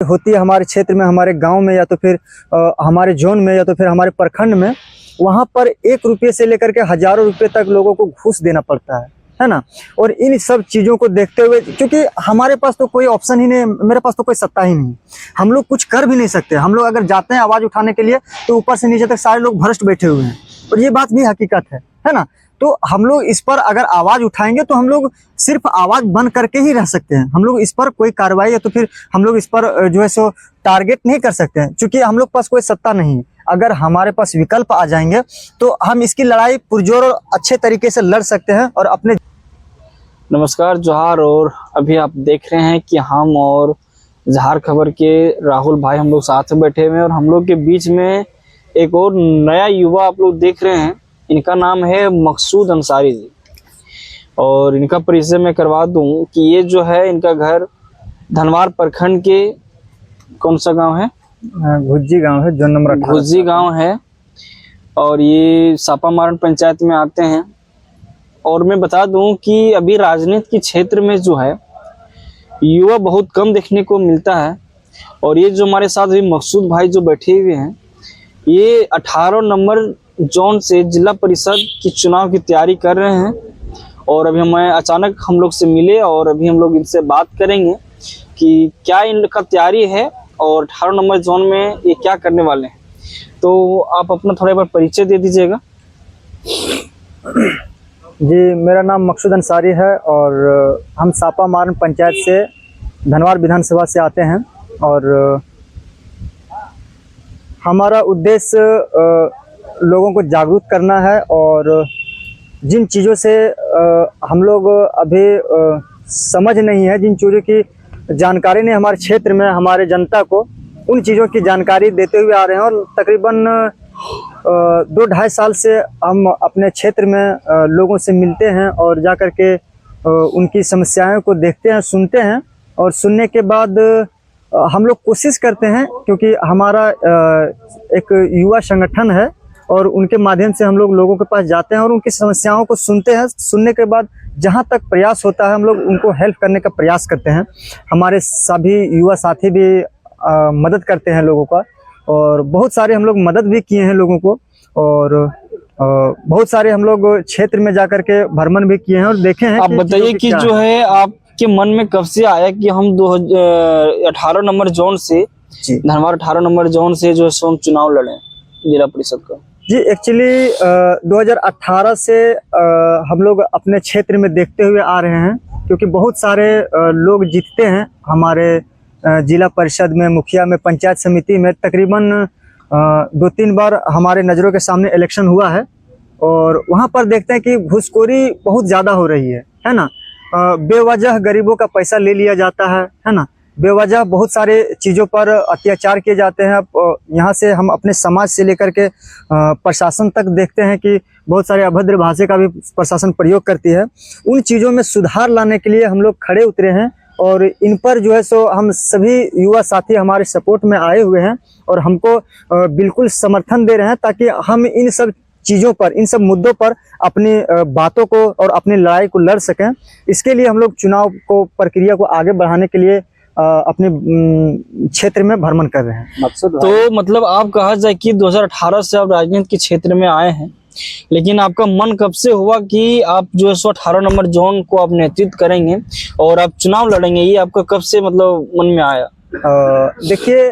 होती है हमारे क्षेत्र में, हमारे गांव में, या तो फिर हमारे जोन में, या तो फिर हमारे प्रखंड में, वहां पर 1 रुपये से लेकर के हजारों रुपए तक लोगों को घूस देना पड़ता है ना। और इन सब चीजों को देखते हुए, क्योंकि हमारे पास तो कोई ऑप्शन ही नहीं, मेरे पास तो कोई सत्ता ही नहीं, हम लोग कुछ कर भी नहीं सकते। हम लोग अगर जाते हैं आवाज उठाने के लिए तो ऊपर से नीचे तक सारे लोग भ्रष्ट बैठे हुए हैं, और ये बात भी हकीकत है ना। तो हम लोग इस पर अगर आवाज उठाएंगे तो हम लोग सिर्फ आवाज बंद करके ही रह सकते हैं। हम लोग इस पर कोई कार्रवाई या तो फिर हम लोग इस पर जो है सो टारगेट नहीं कर सकते हैं, क्योंकि हम लोग पास कोई सत्ता नहीं है। अगर हमारे पास विकल्प आ जाएंगे तो हम इसकी लड़ाई पुरजोर और अच्छे तरीके से लड़ सकते हैं। और अपने नमस्कार, जोहार। और अभी आप देख रहे हैं कि हम और जहार खबर के राहुल भाई हम लोग साथ में बैठे हुए हैं, और हम लोग के बीच में एक और नया युवा आप लोग देख रहे हैं। इनका नाम है मकसूद अंसारी जी, और इनका परिचय मैं करवा दूं कि ये जो है, इनका घर धनवार प्रखंड के कौन सा गांव है? घुज्जी गांव है, जोन नंबर 18 घुज्जी गांव है, और ये सापामारन पंचायत में आते हैं। और मैं बता दूं कि अभी राजनीति के क्षेत्र में जो है युवा बहुत कम देखने को मिलता है। और ये जो हमारे साथ अभी मकसूद भाई जो बैठे हुए हैं, ये 18 नंबर जोन से जिला परिषद की चुनाव की तैयारी कर रहे हैं। और अभी हमें अचानक हम लोग से मिले, और अभी हम लोग इनसे बात करेंगे कि क्या इनका तैयारी है और 18 नंबर जोन में ये क्या करने वाले हैं। तो आप अपना थोड़ा बार परिचय दे दीजिएगा। जी, मेरा नाम मकसूद अंसारी है, और हम सापामारन पंचायत से धनवार विधानसभा से आते हैं। और हमारा उद्देश्य लोगों को जागरूक करना है, और जिन चीज़ों से हम लोग अभी समझ नहीं है, जिन चीज़ों की जानकारी नहीं हमारे क्षेत्र में हमारे जनता को, उन चीज़ों की जानकारी देते हुए आ रहे हैं। और तकरीबन 2-2.5 साल से हम अपने क्षेत्र में लोगों से मिलते हैं, और जा कर के उनकी समस्याओं को देखते हैं, सुनते हैं। और सुनने के बाद हम लोग कोशिश करते हैं, क्योंकि हमारा एक युवा संगठन है, और उनके माध्यम से हम लोग लोगों के पास जाते हैं और उनकी समस्याओं को सुनते हैं। सुनने के बाद जहां तक प्रयास होता है हम लोग उनको हेल्प करने का प्रयास करते हैं। हमारे सभी युवा साथी भी मदद करते हैं लोगों का, और बहुत सारे हम लोग मदद भी किए हैं लोगों को। और बहुत सारे हम लोग क्षेत्र में जाकर के भ्रमण भी किए हैं और देखे हैं। आप बताइए कि जो है आपके मन में कब से आया कि हम 18 नंबर जोन से, धनवार 18 नंबर जोन से जो है हम चुनाव लड़े जिला परिषद का? जी, एक्चुअली 2018 से हम लोग अपने क्षेत्र में देखते हुए आ रहे हैं, क्योंकि बहुत सारे लोग जीतते हैं हमारे जिला परिषद में, मुखिया में, पंचायत समिति में। तकरीबन 2-3 बार हमारे नज़रों के सामने इलेक्शन हुआ है, और वहाँ पर देखते हैं कि घूसखोरी बहुत ज़्यादा हो रही है ना। बेवजह गरीबों का पैसा ले लिया जाता है ना। बेवजह बहुत सारे चीज़ों पर अत्याचार किए जाते हैं। यहाँ से हम अपने समाज से लेकर के प्रशासन तक देखते हैं कि बहुत सारे अभद्र भाषा का भी प्रशासन प्रयोग करती है। उन चीज़ों में सुधार लाने के लिए हम लोग खड़े उतरे हैं, और इन पर जो है सो हम सभी युवा साथी हमारे सपोर्ट में आए हुए हैं, और हमको बिल्कुल समर्थन दे रहे हैं, ताकि हम इन सब चीज़ों पर, इन सब मुद्दों पर अपनी बातों को और अपनी लड़ाई को लड़ सकें। इसके लिए हम लोग चुनाव को, प्रक्रिया को आगे बढ़ाने के लिए अपने क्षेत्र में भ्रमण कर रहे हैं। तो मतलब आप कहा जाए कि 2018 से आप राजनीति के क्षेत्र में आए हैं, लेकिन आपका मन कब से हुआ कि आप जो है 18 नंबर जोन को आप नेतृत्व करेंगे और आप चुनाव लड़ेंगे? ये आपका कब से मतलब मन में आया? देखिए,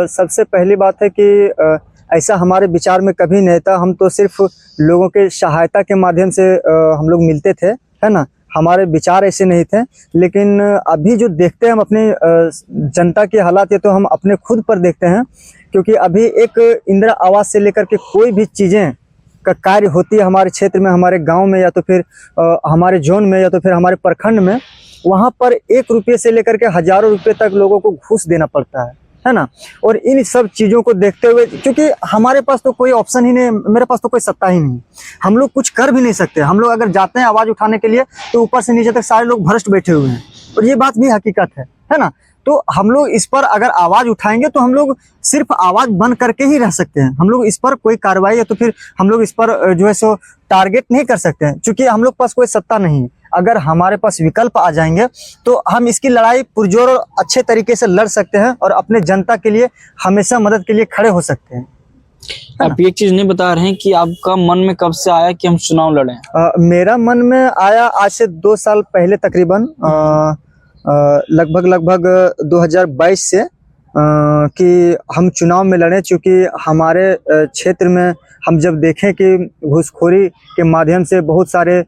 सबसे पहली बात है कि ऐसा हमारे विचार में कभी नहीं था। हम तो सिर्फ लोगों के सहायता के माध्यम से हम लोग मिलते थे, है ना। हमारे विचार ऐसे नहीं थे। लेकिन अभी जो देखते हैं हम अपने जनता के हालात, ये तो हम अपने खुद पर देखते हैं, क्योंकि अभी एक इंदिरा आवास से लेकर के कोई भी चीज़ें का कार्य होती है हमारे क्षेत्र में, हमारे गांव में, या तो फिर हमारे जोन में, या तो फिर हमारे प्रखंड में, वहां पर 1 रुपये से लेकर के हजारों रुपए तक लोगों को घूस देना पड़ता है ना। और इन सब चीज़ों को देखते हुए, क्योंकि हमारे पास तो कोई ऑप्शन ही नहीं, मेरे पास तो कोई सत्ता ही नहीं, हम लोग कुछ कर भी नहीं सकते। हम लोग अगर जाते हैं आवाज़ उठाने के लिए तो ऊपर से नीचे तक सारे लोग भ्रष्ट बैठे हुए हैं, और ये बात भी हकीकत है ना। तो हम लोग इस पर अगर आवाज़ उठाएंगे तो हम लोग सिर्फ आवाज़ बंद करके ही रह सकते हैं। हम लोग इस पर कोई कार्रवाई या तो फिर हम लोग इस पर जो है सो टारगेट नहीं कर सकते हैं, क्योंकि हम लोग पास कोई सत्ता नहीं है। अगर हमारे पास विकल्प आ जाएंगे तो हम इसकी लड़ाई पुरजोर और अच्छे तरीके से लड़ सकते हैं और अपने जनता के लिए हमेशा मदद के लिए खड़े हो सकते हैं। आप एक चीज नहीं बता रहे हैं कि आपका मन में कब से आया कि हम चुनाव लड़ें? मेरा मन में आया आज से 2 साल पहले तकरीबन लगभग 2022 से कि हम चुनाव में लड़ें, क्योंकि हमारे क्षेत्र में हम जब देखें कि घूसखोरी के माध्यम से बहुत सारे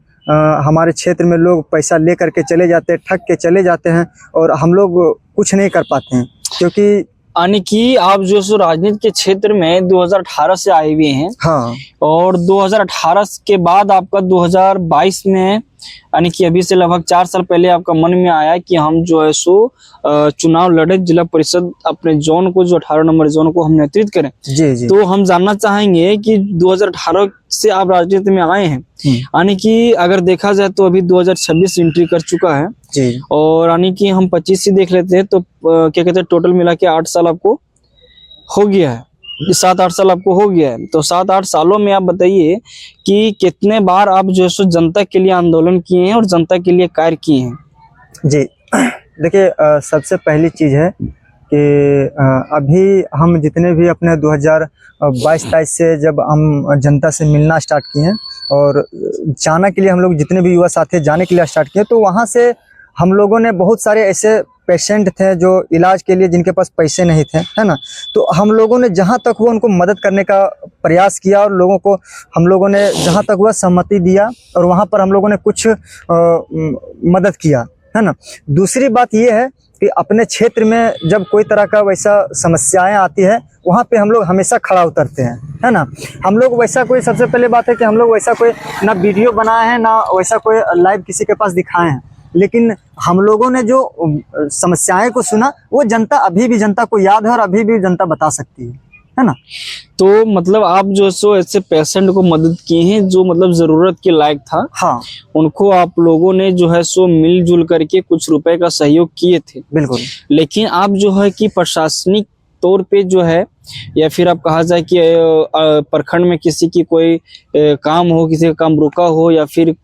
हमारे क्षेत्र में लोग पैसा ले करके चले जाते हैं, ठग के चले जाते हैं और हम लोग कुछ नहीं कर पाते हैं। क्योंकि यानी कि आप जो सो राजनीति के क्षेत्र में 2018 से आए हुए हैं। हाँ, और 2018 के बाद आपका 2022 में यानी कि अभी से लगभग 4 साल पहले आपका मन में आया कि हम जो है सो चुनाव लड़े, जिला परिषद अपने जोन को, जो 18 नंबर जोन को हम नेतृत्व करें। जी जी। तो हम जानना चाहेंगे कि 2018 से आप राजनीति में आए हैं, यानी कि अगर देखा जाए तो अभी 2026 एंट्री कर चुका है जी। और यानी कि हम 25 से देख लेते हैं तो क्या कहते हैं, टोटल मिला के 8 साल आपको हो गया है, 7-8 साल आपको हो गया है। तो 7-8 सालों में आप बताइए कि कितने बार आप जो है सो जनता के लिए आंदोलन किए हैं और जनता के लिए कार्य किए हैं? जी देखिए, सबसे पहली चीज है कि अभी हम जितने भी अपने 2022-23 से जब हम जनता से मिलना स्टार्ट किए हैं और जाना के लिए हम लोग जितने भी युवा साथी जाने के लिए स्टार्ट किए, तो वहाँ से हम लोगों ने बहुत सारे ऐसे पेशेंट थे जो इलाज के लिए जिनके पास पैसे नहीं थे, है ना। तो हम लोगों ने जहाँ तक हुआ उनको मदद करने का प्रयास किया और लोगों को हम लोगों ने जहाँ तक हुआ सहमति दिया और वहाँ पर हम लोगों ने कुछ मदद किया, है ना। दूसरी बात ये है कि अपने क्षेत्र में जब कोई तरह का वैसा समस्याएं आती है, वहाँ पे हम लोग हमेशा खड़ा उतरते हैं, है ना। हम लोग वैसा कोई, सबसे पहले बात है कि हम लोग वैसा कोई ना वीडियो बनाए हैं ना वैसा कोई लाइव किसी के पास दिखाए हैं, लेकिन हम लोगों ने जो समस्याएं को सुना वो जनता, अभी भी जनता को याद है और अभी भी जनता बता सकती है ना। तो मतलब आप जो सो ऐसे पेशेंट को मदद की हैं जो मतलब जरूरत के लायक था। हाँ, उनको आप लोगों ने जो है सो मिलजुल करके कुछ रुपए का सहयोग किए थे। बिल्कुल। लेकिन आप जो है कि प्रशासनिक तौर पे जो है, या फिर आप कहा जाए कि प्रखंड में किसी की कोई काम हो, किसी का काम रुका हो, या फिर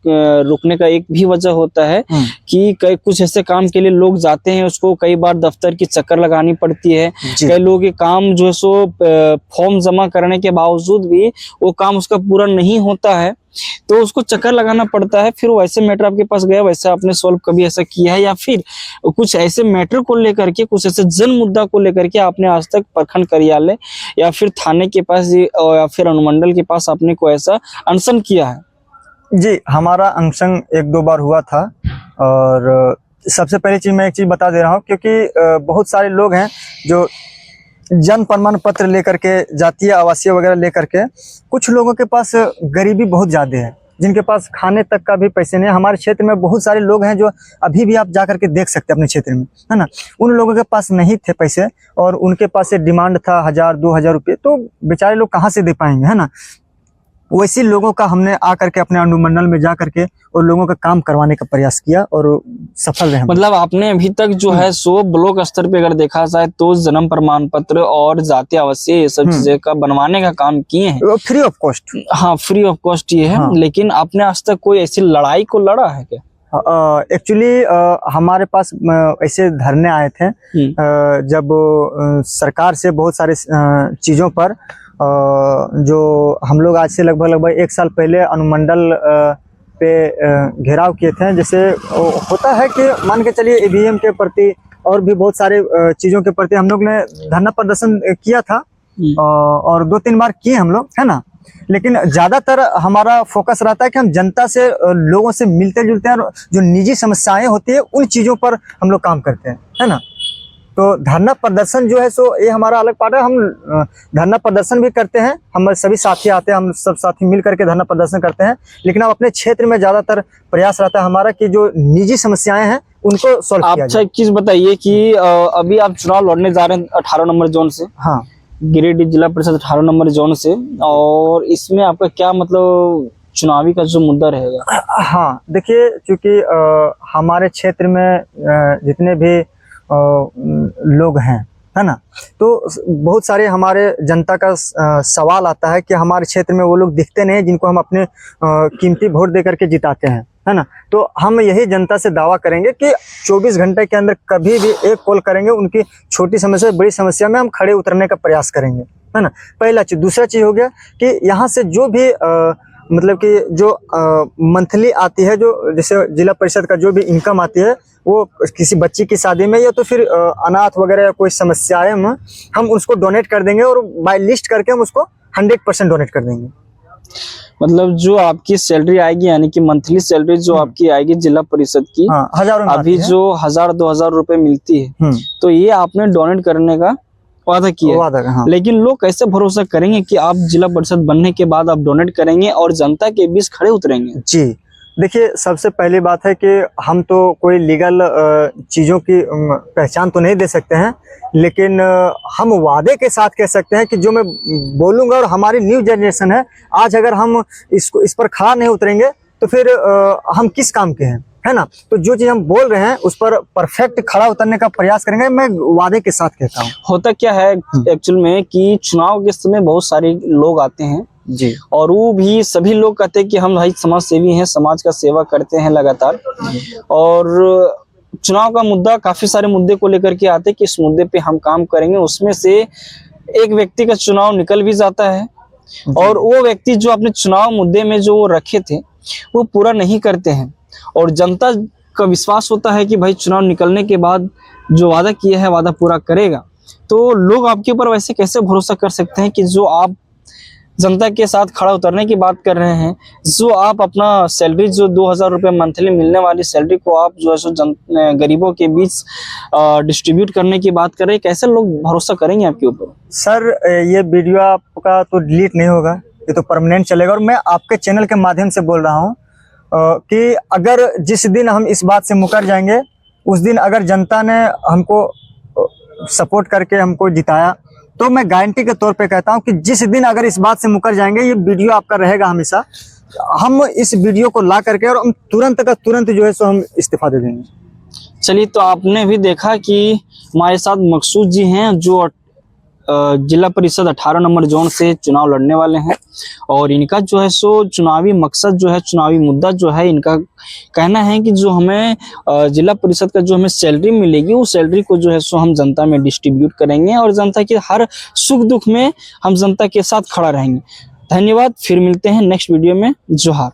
रुकने का एक भी वजह होता है कि कई कुछ ऐसे काम के लिए लोग जाते हैं, उसको कई बार दफ्तर की चक्कर लगानी पड़ती है। कई लोग ये काम जो है सो फॉर्म जमा करने के बावजूद भी वो काम उसका पूरा नहीं होता है, तो उसको चक्कर लगाना पड़ता है। फिर वैसे मैटर आपके पास गया, वैसे आपने सॉल्व कभी ऐसा किया है, या फिर कुछ ऐसे मैटर को लेकर के, कुछ ऐसे जन मुद्दा को लेकर के आपने आज तक प्रखंड कार्यालय या फिर थाने के पास या फिर अनुमंडल के पास आपने कोई ऐसा अनशन किया है? जी, हमारा अनशन 1-2 बार हुआ था। और सबसे पहली चीज मैं एक चीज बता दे रहा हूँ, क्योंकि बहुत सारे लोग हैं जो जन प्रमाण पत्र लेकर के, जातीय आवासीय वगैरह लेकर के, कुछ लोगों के पास गरीबी बहुत ज्यादा है, जिनके पास खाने तक का भी पैसे नहीं। हमारे क्षेत्र में बहुत सारे लोग हैं जो अभी भी आप जा करके देख सकते हैं अपने क्षेत्र में, है ना। उन लोगों के पास नहीं थे पैसे और उनके पास से डिमांड था 1000-2000 रुपये, तो बेचारे लोग कहाँ से दे पाएंगे, है ना। वैसे लोगों का हमने आकर के अपने अनुमंडल में जा करके और लोगों का काम करवाने का प्रयास किया और सफल रहे। मतलब आपने अभी तक जो है सो ब्लॉक स्तर पे अगर देखा जाए तो जन्म प्रमाण पत्र और जातीय आवासीय ये सब चीजें का बनवाने का काम किए हैं, फ्री ऑफ कॉस्ट। हाँ, फ्री ऑफ कॉस्ट ये है। लेकिन आपने आज तक कोई ऐसी लड़ाई को लड़ा है क्या? एक्चुअली हमारे पास ऐसे धरने आए थे जब सरकार से बहुत सारे चीज़ों पर, जो हम लोग आज से लगभग 1 साल पहले अनुमंडल पे घेराव किए थे। जैसे होता है कि मान के चलिए ईवीएम के प्रति और भी बहुत सारे चीज़ों के प्रति हम लोग ने धरना प्रदर्शन किया था और 2-3 बार किए हम लोग, है ना। लेकिन ज्यादातर हमारा फोकस रहता है कि हम जनता से, लोगों से मिलते जुलते हैं और जो निजी समस्याएं होती है उन चीजों पर हम लोग काम करते हैं, है ना। तो धरना प्रदर्शन जो है सो ये हमारा अलग पार्ट है। हम धरना प्रदर्शन भी करते हैं, हमारे सभी साथी आते हैं, हम सब साथी मिल करके धरना प्रदर्शन करते हैं। लेकिन अब अपने क्षेत्र में ज्यादातर प्रयास रहता है हमारा कि जो निजी समस्याएं हैं उनको सॉल्व किया जाए। अच्छा, एक चीज बताइए कि अभी आप चुनाव लड़ने जा रहे हैं 18 नंबर जोन से। हाँ, गिरिडीह जिला परिषद 18 नंबर जोन से, और इसमें आपका क्या मतलब चुनावी का जो मुद्दा रहेगा? हाँ, देखिए, चूंकि हमारे क्षेत्र में जितने भी लोग हैं, है ना, तो बहुत सारे हमारे जनता का सवाल आता है कि हमारे क्षेत्र में वो लोग दिखते नहीं जिनको हम अपने कीमती वोट दे करके जिताते हैं, है ना। तो हम यही जनता से दावा करेंगे कि 24 घंटे के अंदर कभी भी एक कॉल करेंगे, उनकी छोटी समस्या बड़ी समस्या में हम खड़े उतरने का प्रयास करेंगे, है ना। पहला चीज। दूसरा चीज हो गया कि यहाँ से जो भी मतलब कि जो मंथली आती है, जो जैसे जिला परिषद का जो भी इनकम आती है, वो किसी बच्ची की शादी में या तो फिर अनाथ वगैरह या कोई समस्याएं हम उसको डोनेट कर देंगे और बाय लिस्ट करके हम उसको 100% डोनेट कर देंगे। मतलब जो आपकी सैलरी आएगी, यानी कि मंथली सैलरी जो आपकी आएगी जिला परिषद की, हाँ, हजारों में अभी आती है। जो 1000-2000 रुपए मिलती है, तो ये आपने डोनेट करने का वादा किया है। हाँ। लेकिन लोग कैसे भरोसा करेंगे कि आप जिला परिषद बनने के बाद आप डोनेट करेंगे और जनता के बीच खड़े उतरेंगे? जी देखिए, सबसे पहली बात है कि हम तो कोई लीगल चीज़ों की पहचान तो नहीं दे सकते हैं, लेकिन हम वादे के साथ कह सकते हैं कि जो मैं बोलूँगा, और हमारी न्यू जनरेशन है, आज अगर हम इस पर खड़ा नहीं उतरेंगे तो फिर हम किस काम के हैं, है ना। तो जो चीज़ हम बोल रहे हैं उस पर परफेक्ट खड़ा उतरने का प्रयास करेंगे, मैं वादे के साथ कहता हूँ। होता क्या है एक्चुअल में कि चुनाव के समय बहुत सारे लोग आते हैं जी, और वो भी सभी लोग कहते हैं कि हम भाई समाज सेवी हैं, समाज का सेवा करते हैं लगातार, और चुनाव का मुद्दा काफी सारे मुद्दे को लेकर के आते हैं कि इस मुद्दे पे हम काम करेंगे। उसमें से एक व्यक्ति का चुनाव निकल भी जाता है और वो व्यक्ति जो अपने चुनाव मुद्दे में जो वो रखे थे वो पूरा नहीं करते हैं, और जनता का विश्वास होता है कि भाई चुनाव निकलने के बाद जो वादा किया है वादा पूरा करेगा। तो लोग आपके ऊपर वैसे कैसे भरोसा कर सकते हैं कि जो आप जनता के साथ खड़ा उतरने की बात कर रहे हैं, जो आप अपना सैलरी जो 2000 रुपये मंथली मिलने वाली सैलरी को आप जो है सो गरीबों के बीच डिस्ट्रीब्यूट करने की बात कर रहे हैं, कैसे लोग भरोसा करेंगे आपके ऊपर? सर ये वीडियो आपका तो डिलीट नहीं होगा, ये तो परमानेंट चलेगा। और मैं आपके चैनल के माध्यम से बोल रहा हूँ कि अगर जिस दिन हम इस बात से मुकर जाएंगे, उस दिन अगर जनता ने हमको सपोर्ट करके हमको जिताया, तो मैं गारंटी के तौर पे कहता हूं कि जिस दिन अगर इस बात से मुकर जाएंगे, ये वीडियो आपका रहेगा हमेशा। हम इस वीडियो को ला करके और हम तुरंत का तुरंत जो है सो हम इस्तीफा दे देंगे। चलिए, तो आपने भी देखा कि हमारे साथ मकसूद जी हैं जो जिला परिषद 18 नंबर जोन से चुनाव लड़ने वाले हैं, और इनका जो है सो चुनावी मकसद जो है, चुनावी मुद्दा जो है, इनका कहना है कि जो हमें जिला परिषद का जो हमें सैलरी मिलेगी, उस सैलरी को जो है सो हम जनता में डिस्ट्रीब्यूट करेंगे और जनता के हर सुख दुख में हम जनता के साथ खड़ा रहेंगे। धन्यवाद, फिर मिलते हैं नेक्स्ट वीडियो में। जोहार।